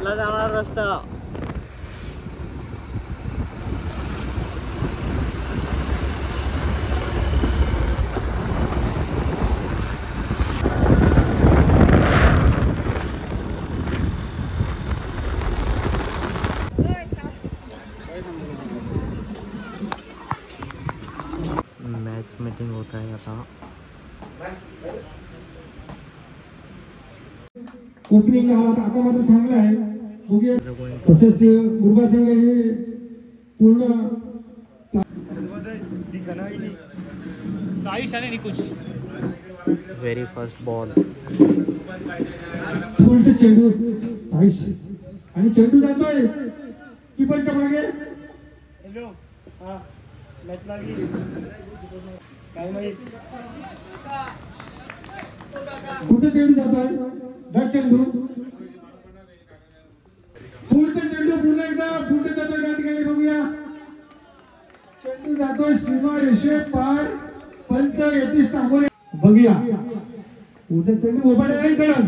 कुठला जाणार रस्ता? मॅच मीटिंग होत आहे आता. ओपनिंग हा टाका मात्र चांगला आहे. बघूया तसेच गुरबा सिंग हे पूर्ण साईश आणि निकुश. Very first ball. फुलट चेंडू साईश आणि चेंडू जातोय कीपरच्या मागे. हॅलो हा मॅच लागली काय माहित कुठे चेंडू जातोय. डॉट चेंडू फुलट चेंडू पुन्हा एकदा फुलट जातोय. त्या ठिकाणी बघूया चेंडू जातोय सीमा रेषे पार. पंच यतीश तांबोळे बघूया उद्या चेंडू मोबाईल आहे कडक.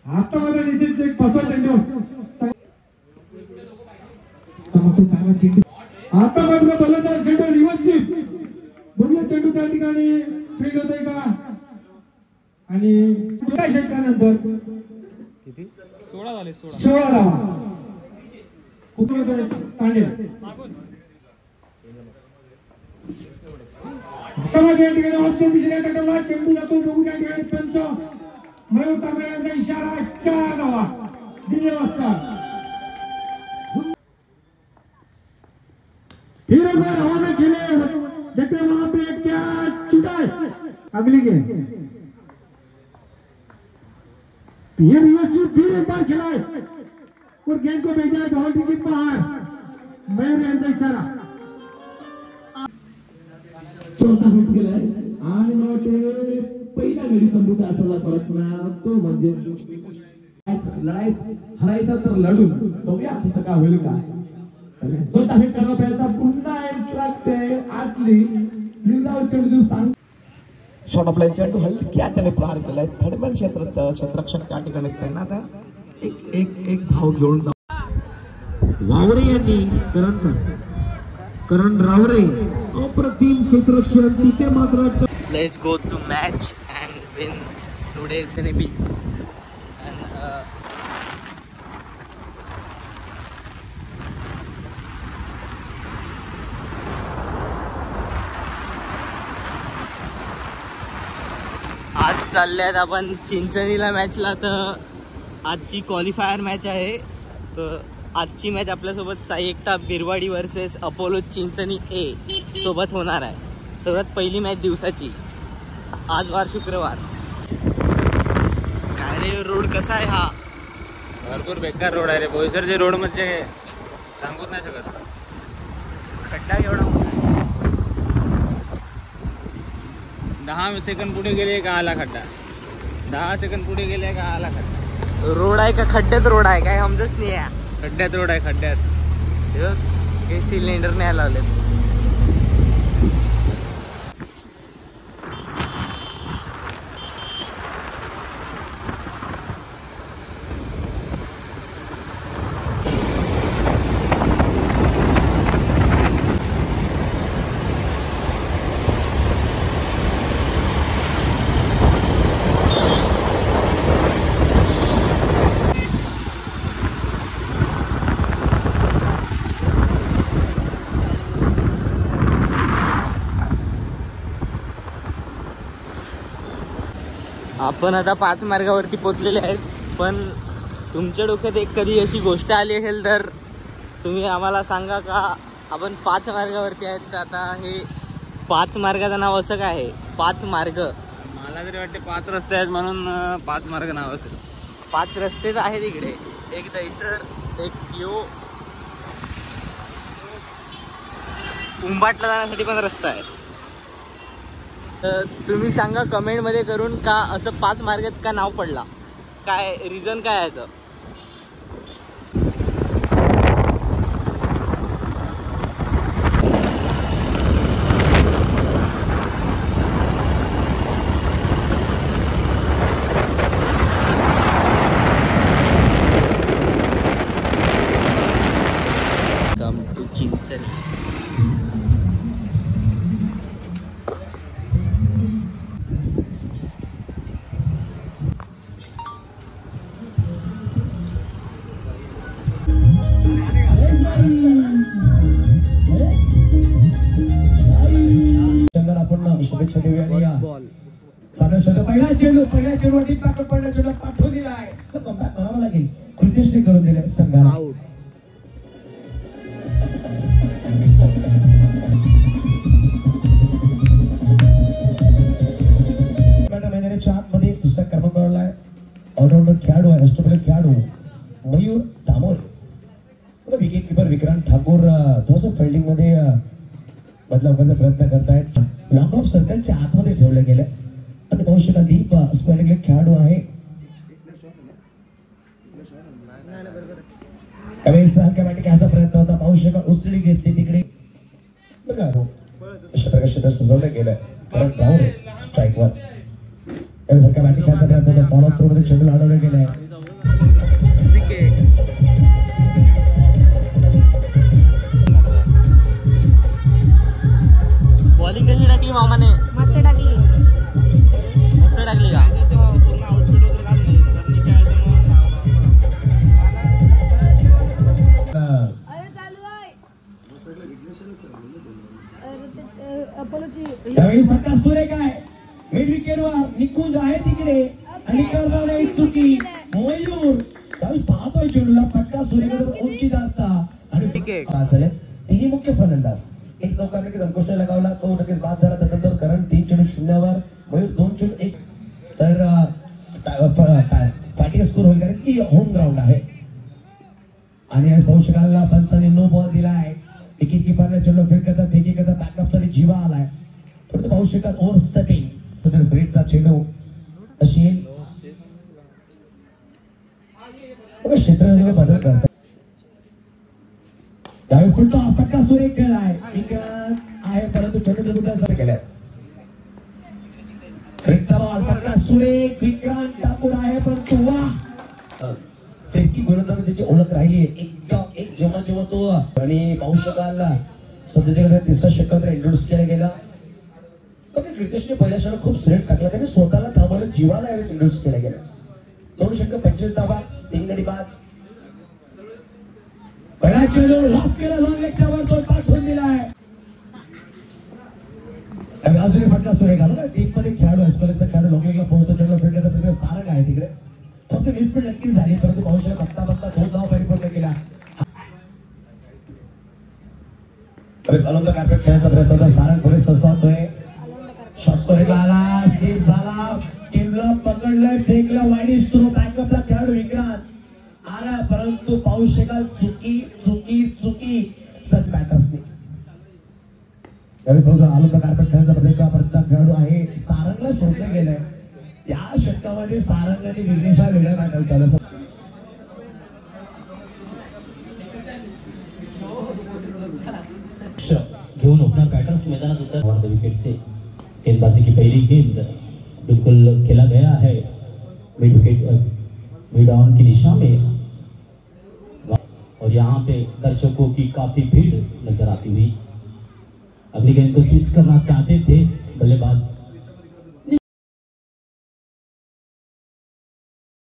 आता मला निश्चित एक पाचवा चेंडू चांगला चेंडू. आता मात्र बलंदाज खेळतो रिवर्स. बघूया चेंडू त्या ठिकाणी फील्ड होतोय का आणि एका षटकानंतर किती 16 झाले. 16 धावा खूप होतोय तांडे. चेंडू जातो बघू त्या ठिकाणी पंच मयूर तांबे यांचा इशारा. 4 धावा दिले वाजता. फिर एक बार हवा में खेले देखते हैं वहां पे क्या चुका है. अगली गेम ये रिवर्स फिर एक बार खेला है और गेंद को भेजा है बाउंड्री के बाहर. मयूर यांचा इशारा. चौथा हिट केलाय आणि मला वाटते पहिला वेळी कंबूचा असला परत पुन्हा तो म्हणजे लढाई हरायचा तर लढून बघूया तसं का होईल का. स्वतः हिट करणार प्रयत्न पुन्हा एक लागते आतली निर्धाव चेंडू सांग. शॉर्ट ऑफ लाईन चेंडू हलक्या त्याने प्रहार केलाय. थर्डमॅन क्षेत्रात क्षेत्ररक्षक त्या ठिकाणी तैनात आहे. एक धाव घेऊन वावरे यांनी करण रावरे अप्रतिम क्षेत्ररक्षण तिथे मात्र. Let's go to match and win. Today is gonna be आज चालल्यात आपण चिंचणीला मॅचला. तर आजची क्वालिफायर मॅच आहे. तर आजची मॅच आपल्यासोबत साई एकता बिरवाडी वर्सेस अपोलो चिंचणी ए सोबत होणार आहे. सर्वात पहिली मॅच दिवसाची. आज वार शुक्रवार. काय रे रोड कसा आहे हा? भरपूर बेकार रोड आहे रे. बोईसरचे रोड म्हणजे सांगूच नाही शकत. खड्डा एवढा 10 सेकंद पुढे गेले का आला खड्डा. 10 सेकंद पुढे गेले का आला खड्डा. रोड आहे का खड्ड्यात रोड आहे काय समजत नाही आहे. खड्ड्यात रोड आहे. खड्ड्यात हे सिलेंडर नाही लावले. आपण आता 5 मार्गावरती पोचलेले आहेत. पण तुमच्या डोक्यात एक कधी अशी गोष्ट आली असेल तर तुम्ही आम्हाला सांगा का आपण 5 मार्गावरती आहेत. तर आता हे 5 मार्गाचं नाव असं काय आहे? 5 मार्ग. मला तरी वाटते 5 रस्ते आहेत म्हणून 5 मार्ग नाव असेल. 5 रस्ते तर आहेत इकडे. एक दहिसर, एक यो उंबाटला जाण्यासाठी पण रस्ता आहे. तर तुम्ही सांगा कमेंटमध्ये करून का असं 5 मार्गात का नाव पडला. काय रिझन काय याचं? शुभेच्छा देऊया आणि या सामन्यात शोध पहिला चेंडू डीप बॅकअप पडला, चेंडू पाठवून दिलाय. कमबॅक म्हणावं लागेल, कृतेशने करून दिले संघाला आउट. मैदानाच्या आतमध्ये दुसऱ्या क्रमांकावरला ऑलराऊंडर खेळाडू आहे, अष्टपैलू खेळाडू मयूर तामोरे. विकेट किपर विक्रांत ठाकूर थोडंसं फिल्डिंग मध्ये बदलाव करण्याचा प्रयत्न करतायत. लॉंग ऑफ सर्कलच्या आतमध्ये ठेवलं गेलं आणि पाहू शकाल डीप स्क्वेअर खेळाडू आहे. त्यावेळेस हलक्या बॅटिंग घ्यायचा प्रयत्न होता, पाहू शकाल उसळी घेतली तिकडे बघा. अशा प्रकारे क्षेत्र सजवलं गेलं कारण धाव स्ट्राईकवर. त्यावेळेस हलक्या बॅटिंग घ्यायचा प्रयत्न होता, फॉलो थ्रो मध्ये चेंडू अडवलं गेलाय. बॉलिंग कशी टाकली मामाने? मस्त टाकली. मस्त टाकली का? त्यावेळेस फटका सुरेख आहे, मिड विकेटवर निकुंज आहे तिकडे आणि करणार चुकी मयूर. त्यावेळेस पाहतोय चेंडूला फटका सुरेख उंची जास्त आणि झाले. तिन्ही मुख्य फलंदाज एक चौकार नक्कीच अंकुशने लगावला, तो नक्कीच बाद झाला. त्यानंतर करण 3 चेंडू 0वर, मयूर 2 चेंडू 1. तर पार्टी स्कोर होईल कारण की होम ग्राउंड आहे. आणि आज पाहू शकाल पंचाने नो बॉल दिलाय. विकेट किपरला चेंडू फेकी करता बॅकअप साठी जीवा आलाय. परंतु पाहू शकाल ओव्हर स्टेपिंग तर फ्रीडचा चेंडू अशी क्षेत्र बदल करतात. त्यावेळेस पण तो फटका सुरेख केलाय, विक्रांत आहे परंतु चेंडू दुसऱ्याचा केलाय. फ्रीडचा बॉल फटका सुरेख, विक्रांत ठाकूर आहे परंतु वा फिरकी गोलंदाजाची ओळख राहिली आहे. एक जेव्हा तो आणि पाहू शकाल सध्या तिसरा षटकांतर इंट्रोड्यूस केला गेला. क्रितेशने पहिल्या क्षणात खूप सुरेख टाकला, त्याने स्वतःला थांबवलं, जीवाला यावेळेस इंट्रोड्यूस केला गेला. 2 षटक 25 धावा 3 गडी बाद. पहिला चेंडू लॉक केला, लॉंग लेगच्या वर तो पाठवून दिलाय. अजून एक फटका सुरेख आला. टीम मध्ये खेळाडू अस्पलेचा खेळाडू लॉंग लेगला पोहोचतो, चेंडू फेकण्याचा प्रयत्न सारंग आहे तिकडे. थोडसे मिसफील्ड नक्कीच झाली परंतु पाहू शकाल बघता 2 धावा परिपूर्ण केला. अलंकार कार्पेट खेळण्याचा प्रयत्न होता, सारंग पुढे ससावतोय. शॉट स्कोरिंगला आला, स्लिप झाला, चेंडूला पकडलंय, फेकलं वाईड थ्रो. बॅकअपला खेळाडू विक्रांत आला परंतु पाहू शकाल चुकी सत बॅटर्सने. त्यावेळेस अलंकार कार्पेट खेळण्याचा प्रयत्न खेळाडू आहे, सारंगला शोधलं गेलंय. या षटकामध्ये सारंग आणि विघ्नेश हा वेगळ्या बॅटल चालू. घेऊन ओपनर बैटर्स मैदानात उतर विकेट से गेंदबाजी की पहली गेंद बिल्कुल खेला गया है मिड ऑन की दिशा में और यहाँ पे दर्शकों की काफी भीड़ नजर आती हुई. अगली गेंद को स्विच करना चाहते थे